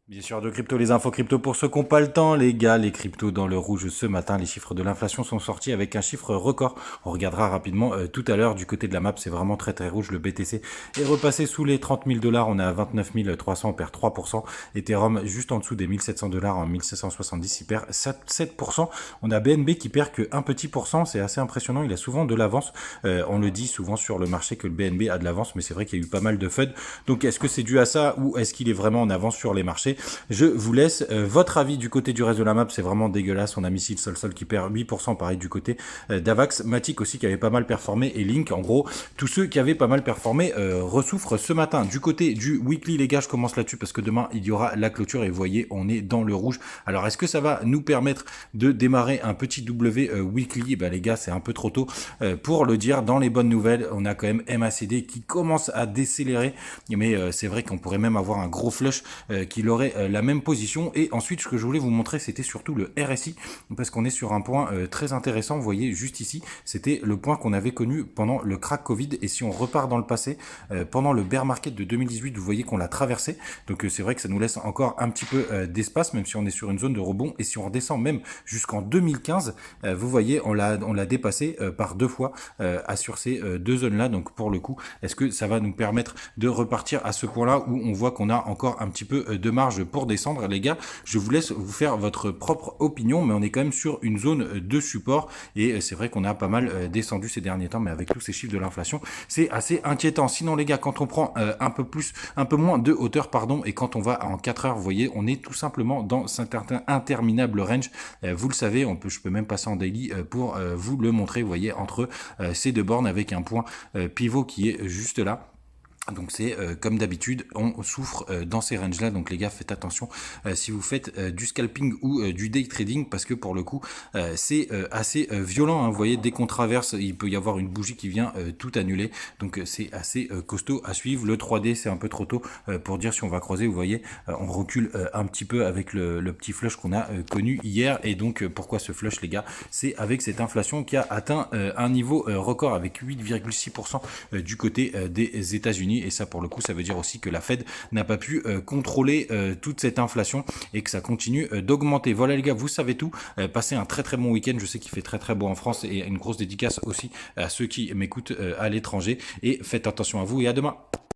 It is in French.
Bien sûr, de crypto, les infos crypto pour ceux qui n'ont pas le temps, les gars, les cryptos dans le rouge ce matin, les chiffres de l'inflation sont sortis avec un chiffre record. On regardera rapidement tout à l'heure du côté de la map, c'est vraiment très très rouge. Le BTC est repassé sous les 30 000 dollars, on est à 29 300, on perd 3%. Ethereum juste en dessous des 1700 dollars en 1770, il perd 7%. On a BNB qui perd que un petit pourcent, c'est assez impressionnant, il a souvent de l'avance. On le dit souvent sur le marché que le BNB a de l'avance, mais c'est vrai qu'il y a eu pas mal de FUD. Donc est-ce que c'est dû à ça ou est-ce qu'il est vraiment en avance sur les marchés? Je vous laisse votre avis du côté du reste de la map, c'est vraiment dégueulasse. On a Missile Sol qui perd 8%, pareil du côté d'Avax, Matic aussi qui avait pas mal performé et Link, en gros, tous ceux qui avaient pas mal performé ressouffrent ce matin. Du côté du weekly, les gars, je commence là-dessus parce que demain il y aura la clôture et vous voyez, on est dans le rouge. Alors est-ce que ça va nous permettre de démarrer un petit W weekly? Ben, les gars, c'est un peu trop tôt pour le dire. Dans les bonnes nouvelles, on a quand même MACD qui commence à décélérer, mais c'est vrai qu'on pourrait même avoir un gros flush qui aurait la même position. Et ensuite, ce que je voulais vous montrer, c'était surtout le RSI, parce qu'on est sur un point très intéressant. Vous voyez, juste ici, c'était le point qu'on avait connu pendant le crack Covid. Et si on repart dans le passé, pendant le bear market de 2018, vous voyez qu'on l'a traversé. Donc c'est vrai que ça nous laisse encore un petit peu d'espace, même si on est sur une zone de rebond. Et si on redescend même jusqu'en 2015, vous voyez, on l'a dépassé par deux fois sur ces deux zones-là. Donc pour le coup, est-ce que ça va nous permettre de repartir à ce point-là où on voit qu'on a encore un petit peu de marge pour descendre? Les gars, je vous laisse vous faire votre propre opinion, mais on est quand même sur une zone de support et c'est vrai qu'on a pas mal descendu ces derniers temps, mais avec tous ces chiffres de l'inflation, c'est assez inquiétant. Sinon les gars, quand on prend un peu moins de hauteur, pardon, et quand on va en 4 heures, vous voyez, on est tout simplement dans cet interminable range. Vous le savez, je peux même passer en daily pour vous le montrer. Vous voyez, entre ces deux bornes avec un point pivot qui est juste là. Donc c'est comme d'habitude, on souffre dans ces ranges là, donc les gars, faites attention si vous faites du scalping ou du day trading, parce que pour le coup c'est assez violent, hein. Vous voyez, dès qu'on traverse, il peut y avoir une bougie qui vient tout annuler, donc c'est assez costaud à suivre. Le 3D, c'est un peu trop tôt pour dire si on va creuser. Vous voyez, on recule un petit peu avec le petit flush qu'on a connu hier, et donc pourquoi ce flush, les gars? C'est avec cette inflation qui a atteint un niveau record avec 8,6% du côté des États-Unis. Et ça, pour le coup, ça veut dire aussi que la Fed n'a pas pu contrôler toute cette inflation et que ça continue d'augmenter. Voilà les gars, vous savez tout. Passez un très très bon week-end. Je sais qu'il fait très très beau en France, et une grosse dédicace aussi à ceux qui m'écoutent à l'étranger. Et faites attention à vous, et à demain.